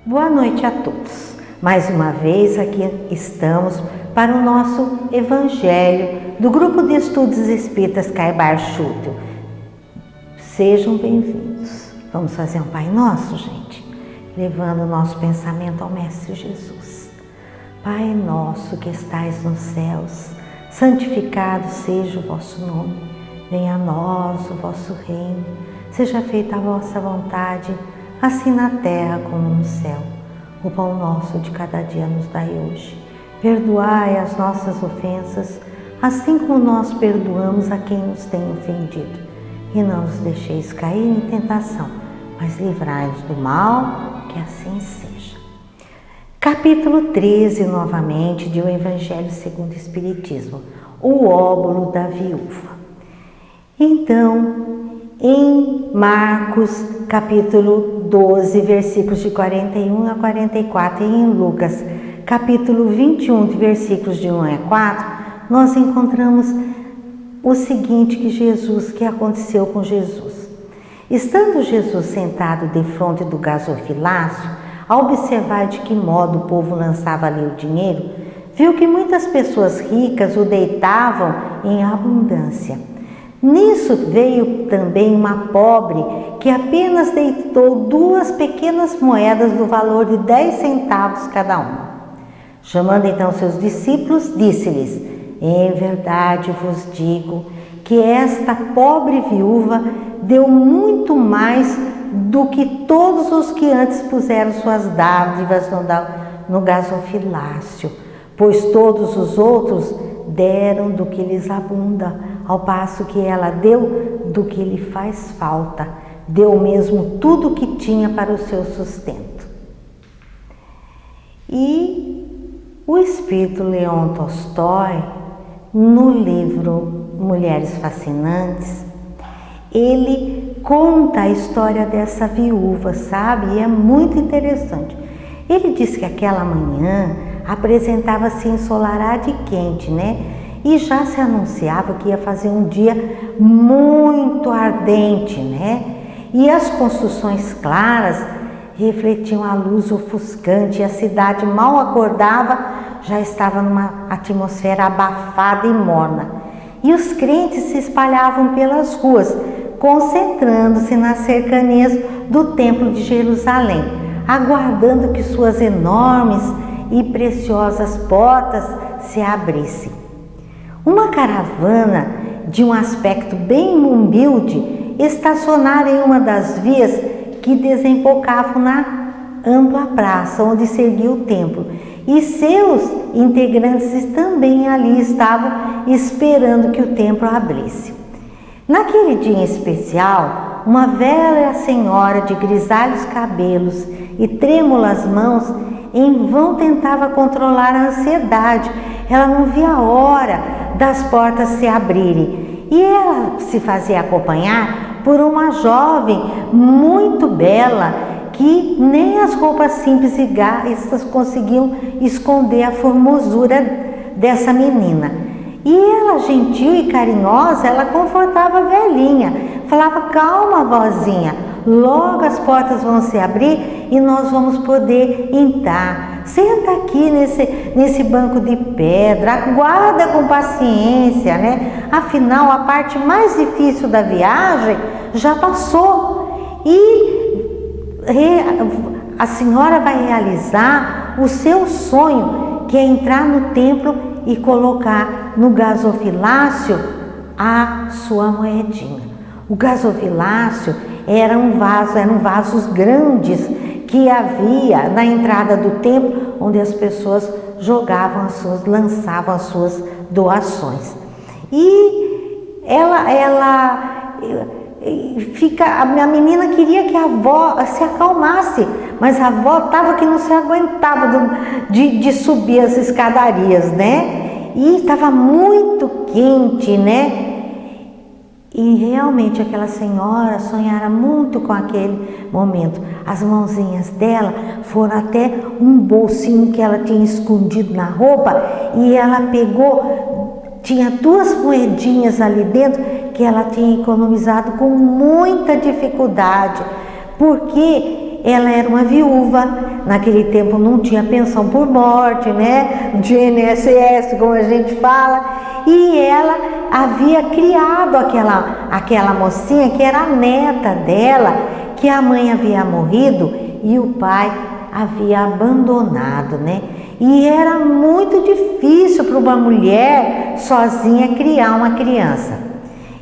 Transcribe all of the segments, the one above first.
Boa noite a todos. Mais uma vez aqui estamos para o nosso Evangelho do Grupo de Estudos Espíritas Caibar Schutel. Sejam bem-vindos. Vamos fazer um Pai Nosso, gente, levando o nosso pensamento ao Mestre Jesus. Pai nosso que estais nos céus, santificado seja o vosso nome. Venha a nós o vosso reino. Seja feita a vossa vontade, assim na terra como no céu. O pão nosso de cada dia nos dai hoje. Perdoai as nossas ofensas, assim como nós perdoamos a quem nos tem ofendido. E não nos deixeis cair em tentação, mas livrai-nos do mal, que assim seja. Capítulo 13, novamente, de O Evangelho segundo o Espiritismo, o óbolo da viúva. Então, em Marcos, capítulo 12, versículos de 41 a 44, e em Lucas, capítulo 21, de versículos de 1 a 4, nós encontramos o seguinte que aconteceu com Jesus. Estando Jesus sentado defronte do gasofilácio, ao observar de que modo o povo lançava ali o dinheiro, viu que muitas pessoas ricas o deitavam em abundância. Nisso veio também uma pobre que apenas deitou 2 pequenas moedas do valor de 10 centavos cada uma. Chamando então seus discípulos, disse-lhes: em verdade vos digo que esta pobre viúva deu muito mais do que todos os que antes puseram suas dádivas no gasofilácio, pois todos os outros deram do que lhes abunda, ao passo que ela deu do que lhe faz falta, deu mesmo tudo o que tinha para o seu sustento. E o espírito Leon Tolstói, no livro Mulheres Fascinantes, ele conta a história dessa viúva, sabe? E é muito interessante. Ele diz que aquela manhã apresentava-se ensolarada e quente, né? E já se anunciava que ia fazer um dia muito ardente, né? E as construções claras refletiam a luz ofuscante e a cidade mal acordava, já estava numa atmosfera abafada e morna. E os crentes se espalhavam pelas ruas, concentrando-se nas cercanias do Templo de Jerusalém, aguardando que suas enormes e preciosas portas se abrissem. Uma caravana de um aspecto bem humilde estacionara em uma das vias que desembocavam na ampla praça onde se erguia o templo, e seus integrantes também ali estavam esperando que o templo abrisse. Naquele dia em especial, uma velha senhora de grisalhos cabelos e trêmulas mãos em vão tentava controlar a ansiedade. Ela não via a hora das portas se abrirem, e ela se fazia acompanhar por uma jovem muito bela, que nem as roupas simples e gastas conseguiam esconder a formosura dessa menina. E ela, gentil e carinhosa, ela confortava a velhinha, falava: calma, vozinha, logo as portas vão se abrir e nós vamos poder entrar. Senta aqui nesse banco de pedra, aguarda com paciência, né? Afinal, a parte mais difícil da viagem já passou e a senhora vai realizar o seu sonho, que é entrar no templo e colocar no gasofilácio a sua moedinha. O gasofilácio eram vasos grandes que havia na entrada do templo, onde as pessoas lançavam as suas doações. E a menina queria que a avó se acalmasse, mas a avó estava que não se aguentava de subir as escadarias, né? E estava muito quente, né? E realmente aquela senhora sonhara muito com aquele momento. As mãozinhas dela foram até um bolsinho que ela tinha escondido na roupa, e ela pegou, tinha 2 moedinhas ali dentro que ela tinha economizado com muita dificuldade, porque ela era uma viúva. Naquele tempo não tinha pensão por morte, né? De INSS, como a gente fala. E ela havia criado aquela mocinha que era a neta dela, que a mãe havia morrido e o pai havia abandonado, né? E era muito difícil para uma mulher sozinha criar uma criança.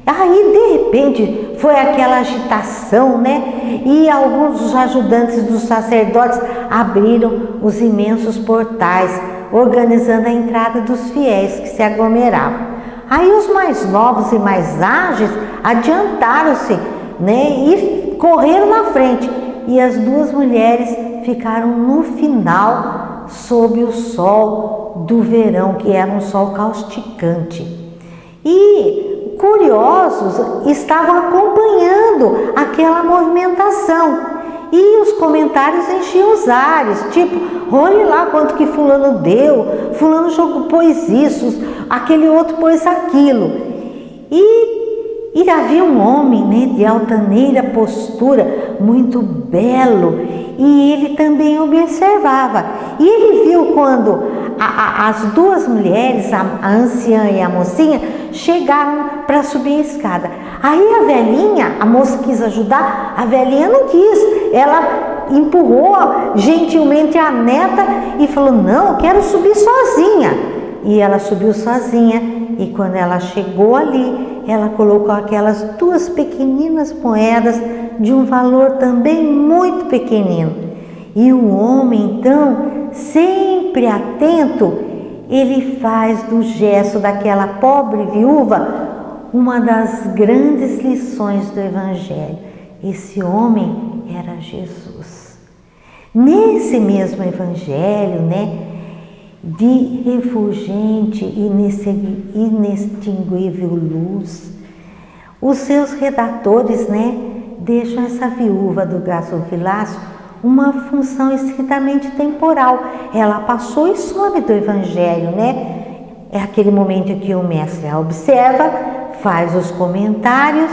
Aí, de repente, foi aquela agitação, né? E alguns dos ajudantes dos sacerdotes abriram os imensos portais, organizando a entrada dos fiéis que se aglomeravam. Aí os mais novos e mais ágeis adiantaram-se, né? E correram na frente. E as duas mulheres ficaram no final, sob o sol do verão, que era um sol causticante. E curiosos estavam acompanhando aquela movimentação. E os comentários enchiam os ares, tipo, olhe lá quanto que fulano deu, fulano pôs isso, aquele outro pôs aquilo. E havia um homem, né, de altaneira postura, muito belo, e ele também observava. E ele viu quando as duas mulheres, a anciã e a mocinha, chegaram para subir a escada. Aí a velhinha, a moça quis ajudar, a velhinha não quis. Ela empurrou gentilmente a neta e falou, não, eu quero subir sozinha. E ela subiu sozinha, e quando ela chegou ali, ela colocou aquelas duas pequeninas moedas de um valor também muito pequenino. E o homem, então, sempre atento, ele faz do gesto daquela pobre viúva uma das grandes lições do Evangelho. Esse homem era Jesus. Nesse mesmo Evangelho, né, de refulgente e inextinguível luz, os seus redatores, né, deixam essa viúva do gasofilácio uma função estritamente temporal. Ela passou e some do Evangelho, né? É aquele momento em que o mestre a observa, faz os comentários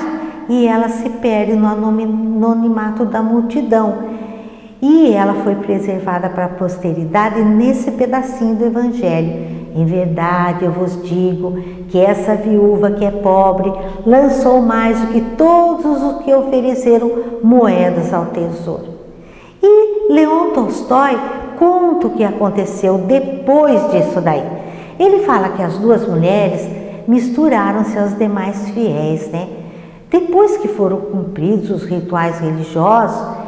e ela se perde no anonimato da multidão. E ela foi preservada para a posteridade nesse pedacinho do Evangelho. Em verdade, eu vos digo que essa viúva que é pobre lançou mais do que todos os que ofereceram moedas ao tesouro. E Leon Tolstói conta o que aconteceu depois disso daí. Ele fala que as duas mulheres misturaram-se aos demais fiéis, né? Depois que foram cumpridos os rituais religiosos,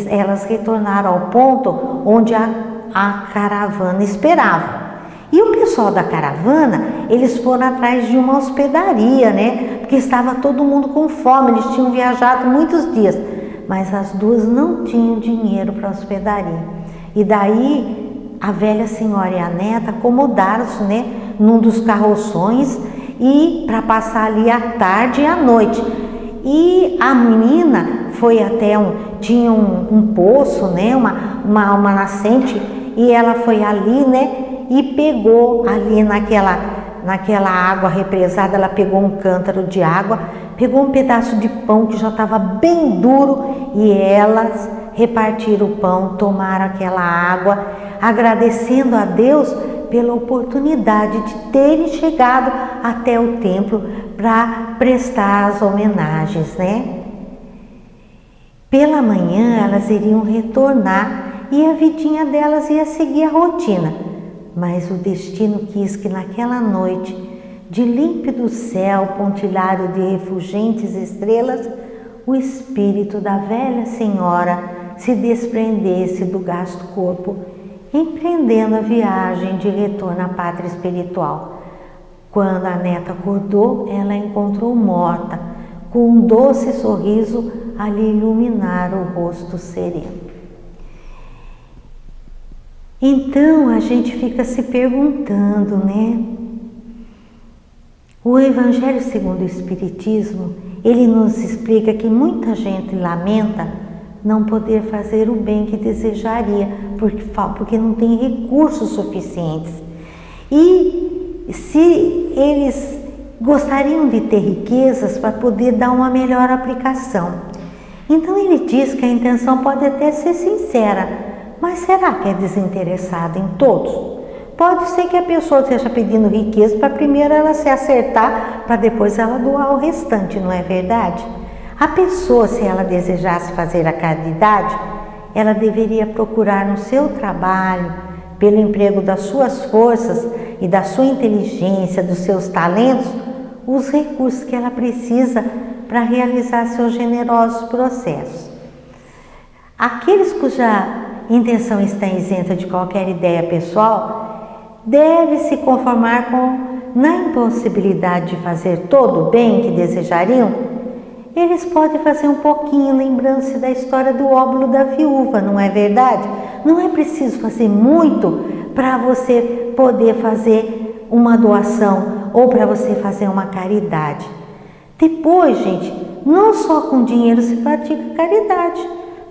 elas retornaram ao ponto onde a caravana esperava. E o pessoal da caravana, eles foram atrás de uma hospedaria, né? Porque estava todo mundo com fome, eles tinham viajado muitos dias. Mas as duas não tinham dinheiro para a hospedaria. E daí, a velha senhora e a neta acomodaram-se, né, num dos carroções e para passar ali a tarde e a noite. E a menina foi até tinha um poço, né, uma nascente, e ela foi ali, né, e pegou ali naquela água represada, ela pegou um cântaro de água, pegou um pedaço de pão que já estava bem duro e elas repartiram o pão, tomaram aquela água, agradecendo a Deus pela oportunidade de terem chegado até o templo para prestar as homenagens, né? Pela manhã elas iriam retornar e a vidinha delas ia seguir a rotina, mas o destino quis que naquela noite, de límpido céu pontilhado de refulgentes estrelas, o espírito da velha senhora se desprendesse do gasto corpo, empreendendo a viagem de retorno à pátria espiritual. Quando a neta acordou, ela a encontrou morta, com um doce sorriso a lhe iluminar o rosto sereno. Então a gente fica se perguntando, né? O Evangelho segundo o Espiritismo, ele nos explica que muita gente lamenta não poder fazer o bem que desejaria, porque não tem recursos suficientes. E se eles gostariam de ter riquezas para poder dar uma melhor aplicação. Então ele diz que a intenção pode até ser sincera, mas será que é desinteressada em todos? Pode ser que a pessoa esteja pedindo riqueza para primeiro ela se acertar, para depois ela doar o restante, não é verdade? A pessoa, se ela desejasse fazer a caridade, ela deveria procurar no seu trabalho, pelo emprego das suas forças e da sua inteligência, dos seus talentos, os recursos que ela precisa para realizar seus generosos processos. Aqueles cuja intenção está isenta de qualquer ideia pessoal, deve se conformar na impossibilidade de fazer todo o bem que desejariam. Eles podem fazer um pouquinho, lembrando-se da história do óbolo da viúva, não é verdade? Não é preciso fazer muito para você poder fazer uma doação ou para você fazer uma caridade. Depois, gente, não só com dinheiro se pratica caridade.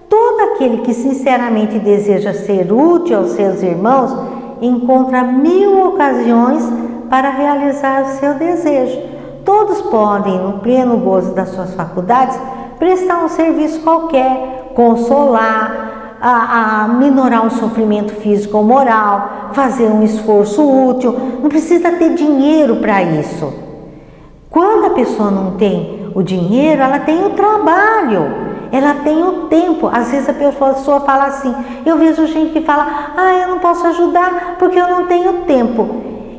Todo aquele que sinceramente deseja ser útil aos seus irmãos encontra 1000 ocasiões para realizar o seu desejo. Todos podem, no pleno gozo das suas faculdades, prestar um serviço qualquer, consolar, minorar um sofrimento físico ou moral, fazer um esforço útil. Não precisa ter dinheiro para isso. Quando a pessoa não tem o dinheiro, ela tem o trabalho. Ela tem o tempo. Às vezes a pessoa fala assim, eu vejo gente que fala, eu não posso ajudar porque eu não tenho tempo.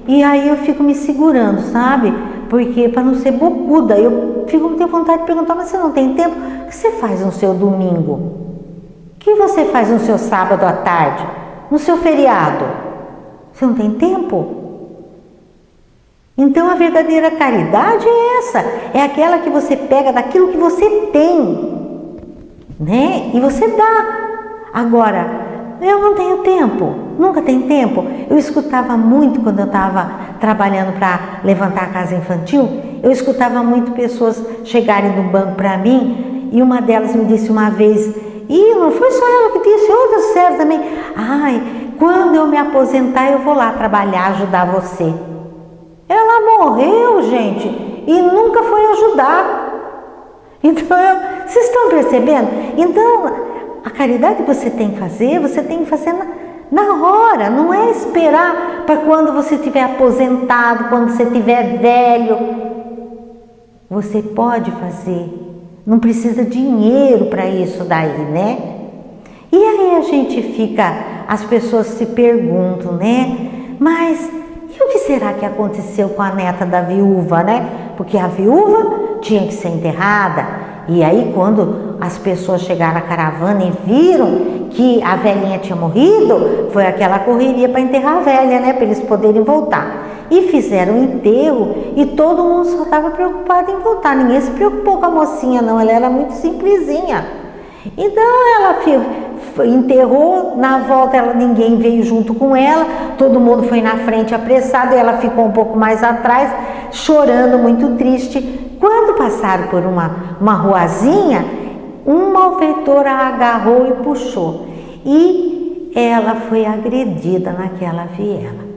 E aí eu fico me segurando, sabe? Porque para não ser bocuda, eu tenho vontade de perguntar, mas você não tem tempo? O que você faz no seu domingo? O que você faz no seu sábado à tarde? No seu feriado? Você não tem tempo? Então a verdadeira caridade é essa, é aquela que você pega daquilo que você tem, né? E você dá. Agora, eu não tenho tempo, nunca tenho tempo. Eu escutava muito quando eu estava trabalhando para levantar a casa infantil, eu escutava muito pessoas chegarem no banco para mim, e uma delas me disse uma vez, e não foi só ela que disse, outras disseram também, quando eu me aposentar eu vou lá trabalhar, ajudar você. Ela morreu, gente, e nunca foi ajudar. Então, vocês estão percebendo? Então, a caridade que você tem que fazer na hora, não é esperar para quando você estiver aposentado, quando você estiver velho. Você pode fazer, não precisa de dinheiro para isso daí, né? E aí a gente as pessoas se perguntam, né? Mas e o que será que aconteceu com a neta da viúva, né? Porque a viúva tinha que ser enterrada. E aí quando as pessoas chegaram na caravana e viram que a velhinha tinha morrido, foi aquela correria para enterrar a velha, né? Para eles poderem voltar. E fizeram o enterro e todo mundo só estava preocupado em voltar. Ninguém se preocupou com a mocinha, não. Ela era muito simplesinha. Então ela enterrou, na volta ninguém veio junto com ela, todo mundo foi na frente apressado, ela ficou um pouco mais atrás, chorando, muito triste. Quando passaram por uma ruazinha, um malfeitor a agarrou e puxou, e ela foi agredida naquela viela.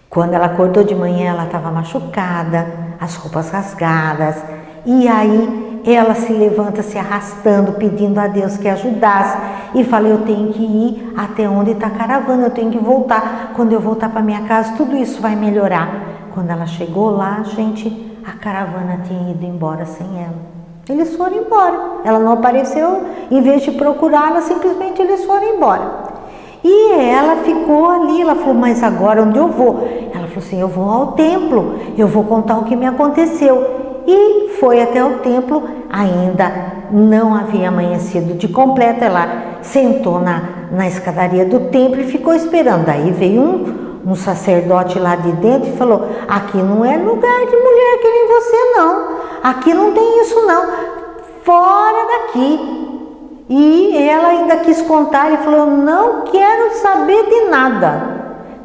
Quando ela acordou de manhã, ela estava machucada, as roupas rasgadas, e aí ela se levanta se arrastando, pedindo a Deus que ajudasse, e fala, eu tenho que ir até onde está a caravana, eu tenho que voltar, quando eu voltar para minha casa tudo isso vai melhorar. Quando ela chegou lá, gente, a caravana tinha ido embora sem ela. Eles foram embora, ela não apareceu, em vez de procurá-la, simplesmente eles foram embora. E ela ficou ali, ela falou, mas agora onde eu vou? Ela falou assim, eu vou ao templo, eu vou contar o que me aconteceu. E foi até o templo, ainda não havia amanhecido de completo, ela sentou na escadaria do templo e ficou esperando. Aí veio um sacerdote lá de dentro e falou, aqui não é lugar de mulher que nem você não, aqui não tem isso não, fora daqui. E ela ainda quis contar e falou, eu não quero saber de nada.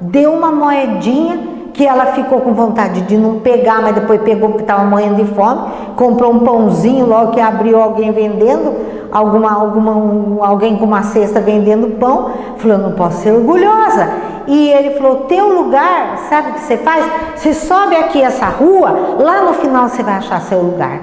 Deu uma moedinha, que ela ficou com vontade de não pegar, mas depois pegou porque estava morrendo de fome, comprou um pãozinho, logo que abriu alguém vendendo, alguém com uma cesta vendendo pão, falou, não posso ser orgulhosa. E ele falou, teu lugar, sabe o que você faz? Você sobe aqui essa rua, lá no final você vai achar seu lugar.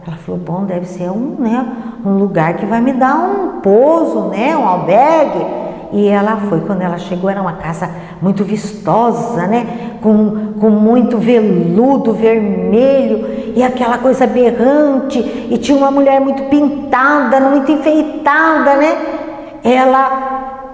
Ela falou, bom, deve ser um lugar que vai me dar um pouso, né, um albergue. E ela foi, quando ela chegou, era uma casa muito vistosa, né, com muito veludo vermelho e aquela coisa berrante, e tinha uma mulher muito pintada, muito enfeitada, né.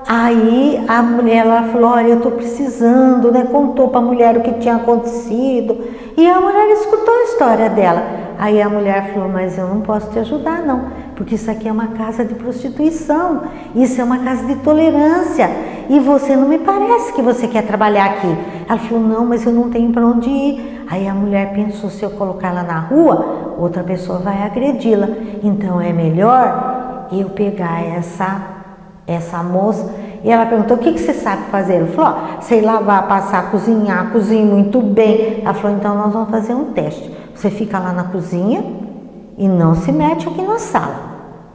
Aí a mulher, ela falou, olha, eu estou precisando, né, contou para a mulher o que tinha acontecido, e a mulher escutou a história dela. Aí a mulher falou, mas eu não posso te ajudar não, porque isso aqui é uma casa de prostituição, isso é uma casa de tolerância, e você não me parece que você quer trabalhar aqui. Ela falou, não, mas eu não tenho para onde ir. Aí a mulher pensou, se eu colocá-la na rua, outra pessoa vai agredi-la, então é melhor eu pegar essa moça. E ela perguntou, o que você sabe fazer? Ele falou, sei lavar, passar, cozinhar, cozinho muito bem. Ela falou, então nós vamos fazer um teste. Você fica lá na cozinha e não se mete aqui na sala,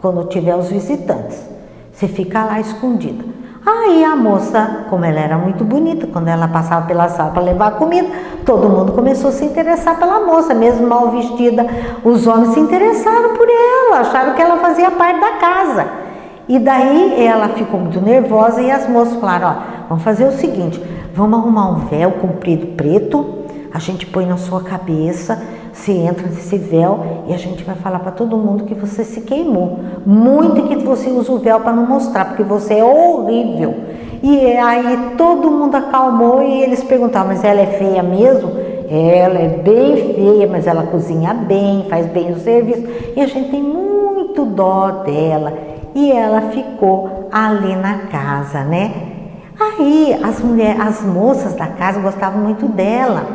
quando tiver os visitantes. Você fica lá escondida. Aí a moça, como ela era muito bonita, quando ela passava pela sala para levar comida, todo mundo começou a se interessar pela moça, mesmo mal vestida. Os homens se interessaram por ela, acharam que ela fazia parte da casa. E daí ela ficou muito nervosa e as moças falaram, vamos fazer o seguinte, vamos arrumar um véu comprido preto, a gente põe na sua cabeça, você entra nesse véu e a gente vai falar para todo mundo que você se queimou muito e que você usa o véu para não mostrar, porque você é horrível. E aí todo mundo acalmou e eles perguntavam, mas ela é feia mesmo? Ela é bem feia, mas ela cozinha bem, faz bem o serviço, e a gente tem muito dó dela. E ela ficou ali na casa, né? Aí as moças da casa gostavam muito dela.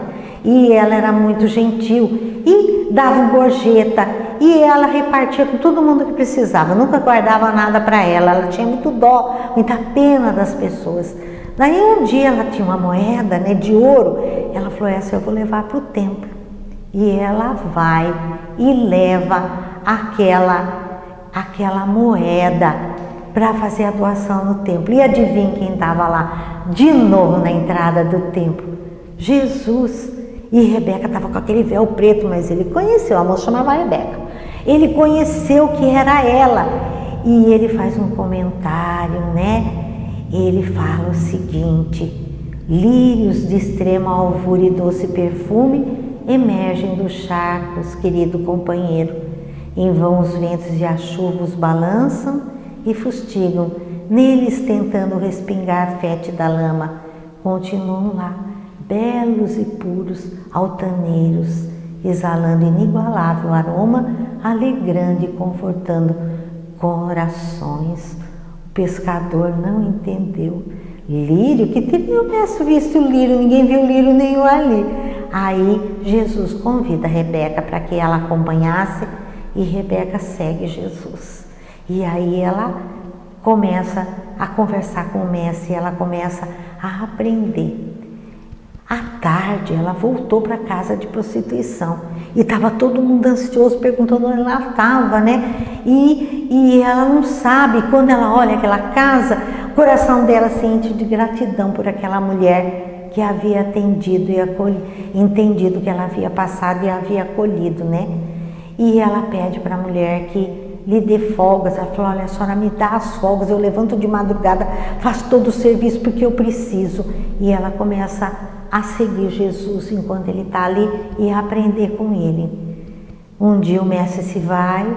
E ela era muito gentil e dava gorjeta. E ela repartia com todo mundo que precisava. Nunca guardava nada para ela. Ela tinha muito dó, muita pena das pessoas. Daí um dia ela tinha uma moeda, né, de ouro. Ela falou, essa eu vou levar para o templo. E ela vai e leva aquela moeda para fazer a doação no templo. E adivinha quem estava lá de novo na entrada do templo? Jesus. E Rebeca estava com aquele véu preto, mas ele conheceu, a moça chamava Rebeca. Ele conheceu que era ela. E ele faz um comentário, né? Ele fala o seguinte, lírios de extrema alvura e doce perfume emergem dos charcos, querido companheiro. Em vão os ventos e a chuva os balançam e fustigam, neles tentando respingar a fétida lama. Continuam lá, belos e puros, altaneiros, exalando inigualável aroma, alegrando e confortando corações. O pescador não entendeu. Lírio? Que teria eu peço visto lírio? Ninguém viu lírio nenhum ali. Aí Jesus convida Rebeca para que ela acompanhasse. E Rebeca segue Jesus. E aí ela começa a conversar com o mestre, ela começa a aprender. À tarde ela voltou para a casa de prostituição. E estava todo mundo ansioso, perguntando onde ela estava, né? E ela não sabe, quando ela olha aquela casa, o coração dela sente de gratidão por aquela mulher que havia atendido e entendido o que ela havia passado e havia acolhido, né? E ela pede para a mulher que lhe dê folgas. Ela falou, olha, a senhora me dá as folgas, eu levanto de madrugada, faço todo o serviço porque eu preciso. E ela começa a seguir Jesus enquanto ele está ali e a aprender com ele. Um dia o mestre se vai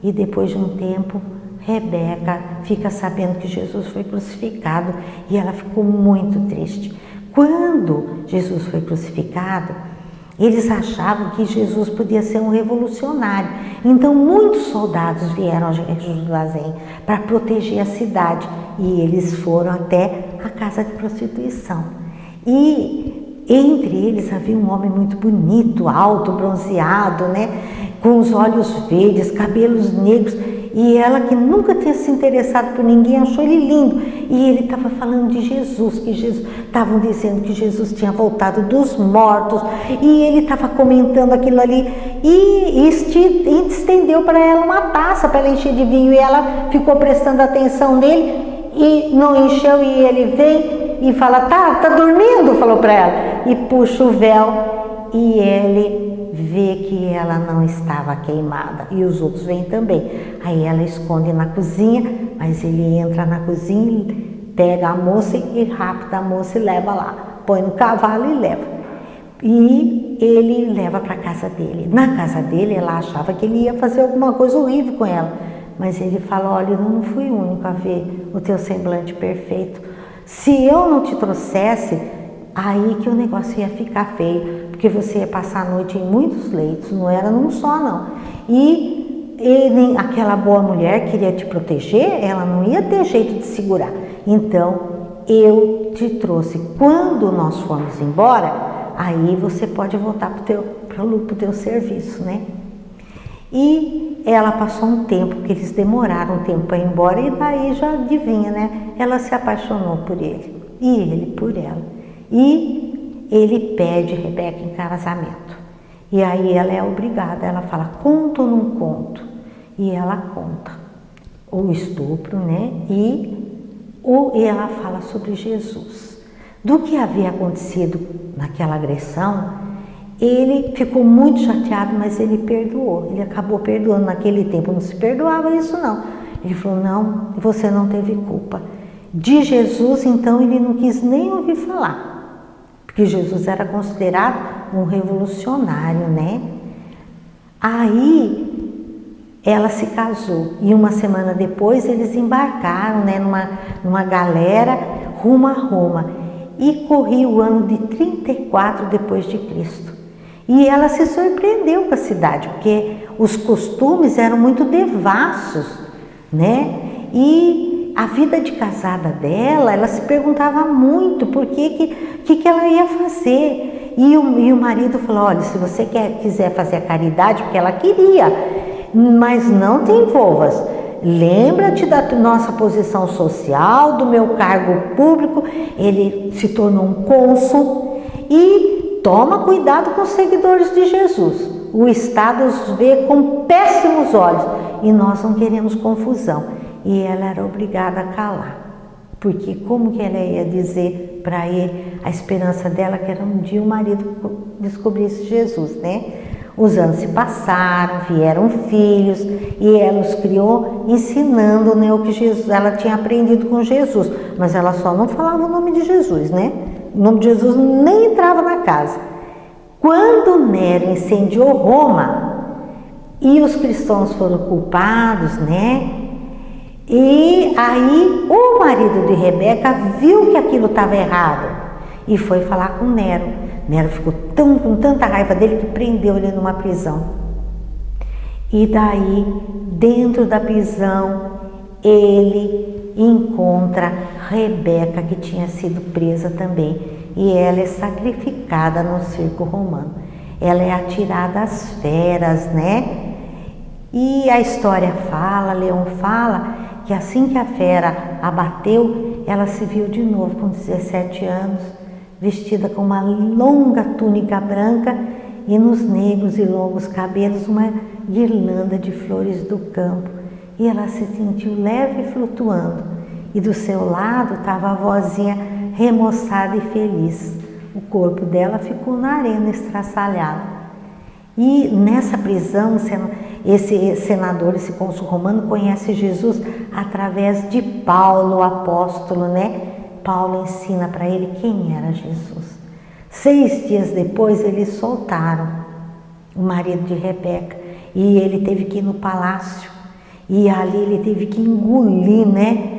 e depois de um tempo Rebeca fica sabendo que Jesus foi crucificado e ela ficou muito triste. Quando Jesus foi crucificado, eles achavam que Jesus podia ser um revolucionário. Então muitos soldados vieram a Jerusalém para proteger a cidade e eles foram até a casa de prostituição. E entre eles havia um homem muito bonito, alto, bronzeado, né? Com os olhos verdes, cabelos negros. E ela, que nunca tinha se interessado por ninguém, achou ele lindo. E ele estava falando de Jesus, estavam dizendo que Jesus tinha voltado dos mortos. E ele estava comentando aquilo ali e estendeu para ela uma taça para ela encher de vinho. E ela ficou prestando atenção nele e não encheu. E ele vem e fala, tá dormindo? Falou para ela. E puxa o véu e ele vê que ela não estava queimada e os outros vêm também. Aí ela esconde na cozinha, mas ele entra na cozinha, pega a moça e rapta a moça e leva lá, põe no cavalo e leva. E ele leva para a casa dele. Na casa dele, ela achava que ele ia fazer alguma coisa horrível com ela, mas ele fala: olha, eu não fui o único a ver o teu semblante perfeito. Se eu não te trouxesse, aí que o negócio ia ficar feio, porque você ia passar a noite em muitos leitos, não era num só não. E ele, aquela boa mulher queria te proteger, ela não ia ter jeito de segurar. Então eu te trouxe. Quando nós formos embora, aí você pode voltar pro teu serviço, né? E ela passou um tempo, porque eles demoraram um tempo para ir embora, e daí já adivinha, né? Ela se apaixonou por ele, e ele por ela. E ele pede Rebeca em casamento. E aí ela é obrigada, ela fala: conto ou não conto? E ela conta o estupro, né? E ela fala sobre Jesus. Do que havia acontecido naquela agressão, ele ficou muito chateado, mas ele perdoou. Ele acabou perdoando. Naquele tempo não se perdoava isso não. Ele falou: não, você não teve culpa. De Jesus, então, ele não quis nem ouvir falar, porque Jesus era considerado um revolucionário, né? Aí ela se casou e uma semana depois eles embarcaram, né, numa galera rumo a Roma, e corria o ano de 34 depois de Cristo. E ela se surpreendeu com a cidade, porque os costumes eram muito devassos, né? E a vida de casada dela, ela se perguntava muito por que ela ia fazer. E o marido falou: olha, se você quiser fazer a caridade, porque ela queria, mas não te envolvas. Lembra-te da nossa posição social, do meu cargo público. Ele se tornou um cônsul e toma cuidado com os seguidores de Jesus. O Estado os vê com péssimos olhos e nós não queremos confusão. E ela era obrigada a calar, porque como que ela ia dizer para ele a esperança dela, que era um dia o marido descobrisse Jesus, né? Os anos se passaram, vieram filhos e ela os criou ensinando, né, o que ela tinha aprendido com Jesus, mas ela só não falava o nome de Jesus, né? O nome de Jesus nem entrava na casa. Quando Nero incendiou Roma e os cristãos foram culpados, né? E aí o marido de Rebeca viu que aquilo estava errado e foi falar com Nero. Nero ficou com tanta raiva dele que prendeu ele numa prisão. E daí, dentro da prisão, ele encontra Rebeca, que tinha sido presa também. E ela é sacrificada no circo romano. Ela é atirada às feras, né? E a história fala, Leão fala, que assim que a fera abateu, ela se viu de novo com 17 anos, vestida com uma longa túnica branca e nos negros e longos cabelos uma guirlanda de flores do campo. E ela se sentiu leve e flutuando. E do seu lado estava a vozinha remoçada e feliz. O corpo dela ficou na arena estraçalhado. E nessa prisão, esse senador, esse cônsul romano, conhece Jesus através de Paulo, o apóstolo, né? Paulo ensina para ele quem era Jesus. 6 dias depois, eles soltaram o marido de Rebeca e ele teve que ir no palácio. E ali ele teve que engolir, né?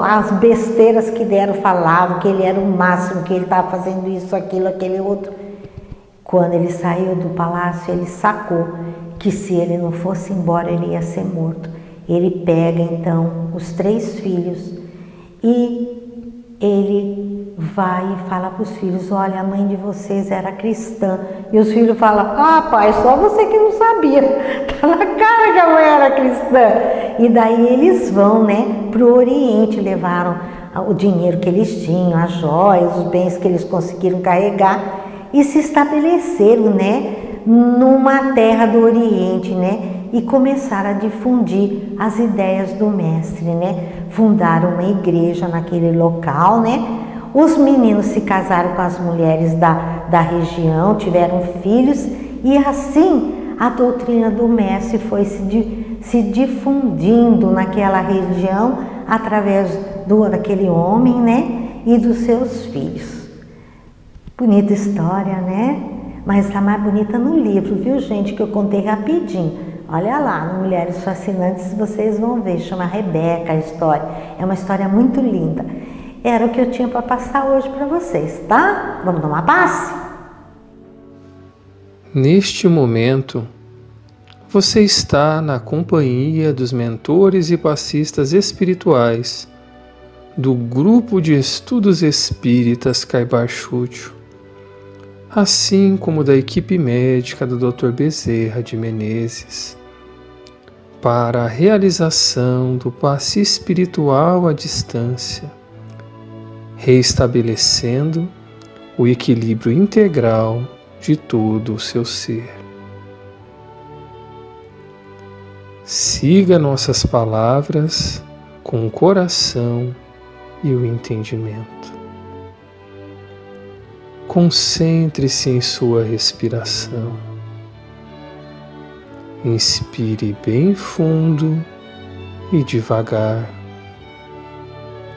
As besteiras que deram, falavam que ele era o máximo, que ele estava fazendo isso, aquilo, aquele outro. Quando ele saiu do palácio, ele sacou que se ele não fosse embora, ele ia ser morto. Ele pega então os 3 filhos e ele vai e fala para os filhos: olha, a mãe de vocês era cristã. E os filhos falam: ah, pai, só você que não sabia. Tá na cara que a mãe era cristã. E daí eles vão, né, para o Oriente, levaram o dinheiro que eles tinham, as joias, os bens que eles conseguiram carregar e se estabeleceram, né, numa terra do Oriente, né, e começaram a difundir as ideias do mestre, né. Fundaram uma igreja naquele local, né, Os meninos se casaram com as mulheres da região, tiveram filhos, e assim a doutrina do mestre foi se difundindo naquela região através daquele homem, né? E dos seus filhos. Bonita história, né? Mas está mais bonita no livro, viu, gente? Que eu contei rapidinho. Olha lá, no Mulheres Fascinantes, vocês vão ver. Chama Rebeca a história. É uma história muito linda. Era o que eu tinha para passar hoje para vocês, tá? Vamos tomar passe? Neste momento, você está na companhia dos mentores e passistas espirituais do Grupo de Estudos Espíritas Caibar Chútil, assim como da equipe médica do Dr. Bezerra de Menezes, para a realização do passe espiritual à distância, reestabelecendo o equilíbrio integral de todo o seu ser. Siga nossas palavras com o coração e o entendimento. Concentre-se em sua respiração. Inspire bem fundo e devagar.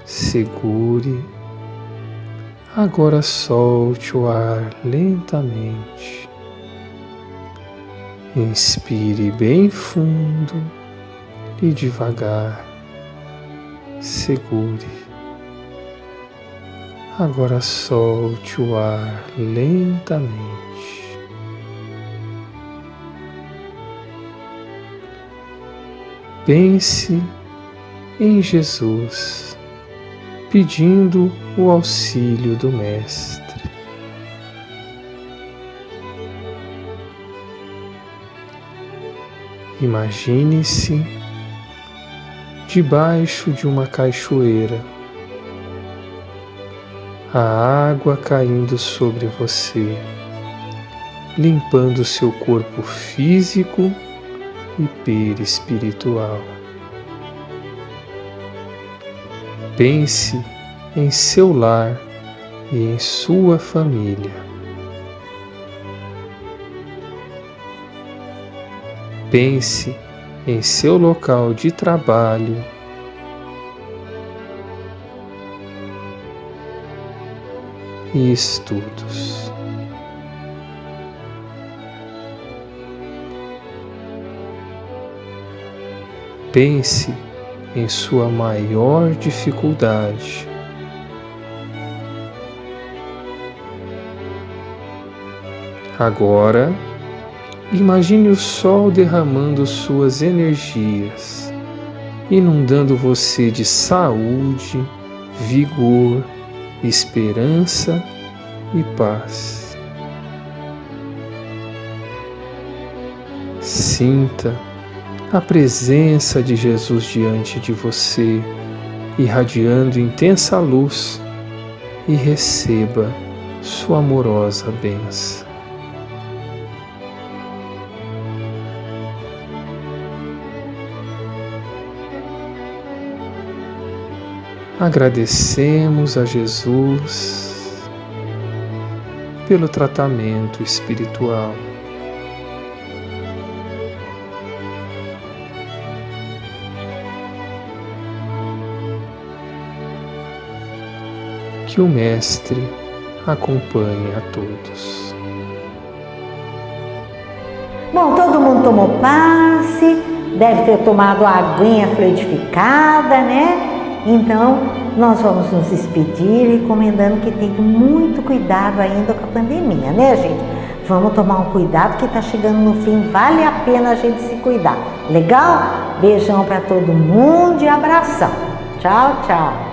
Segure. Agora solte o ar lentamente. Inspire bem fundo e devagar. Segure. Agora solte o ar lentamente. Pense em Jesus, pedindo o auxílio do Mestre. Imagine-se debaixo de uma cachoeira, a água caindo sobre você, limpando seu corpo físico e perispiritual. Pense em seu lar e em sua família. Pense em seu local de trabalho e estudos. Pense em sua maior dificuldade. Agora, imagine o sol derramando suas energias, inundando você de saúde, vigor, esperança e paz. Sinta a presença de Jesus diante de você, irradiando intensa luz, e receba sua amorosa bênção. Agradecemos a Jesus pelo tratamento espiritual. Que o Mestre acompanhe a todos. Bom, todo mundo tomou passe, deve ter tomado a aguinha fluidificada, né? Então, nós vamos nos despedir recomendando que tenham muito cuidado ainda com a pandemia, né, gente? Vamos tomar um cuidado que está chegando no fim, vale a pena a gente se cuidar. Legal? Beijão para todo mundo e abração. Tchau, tchau.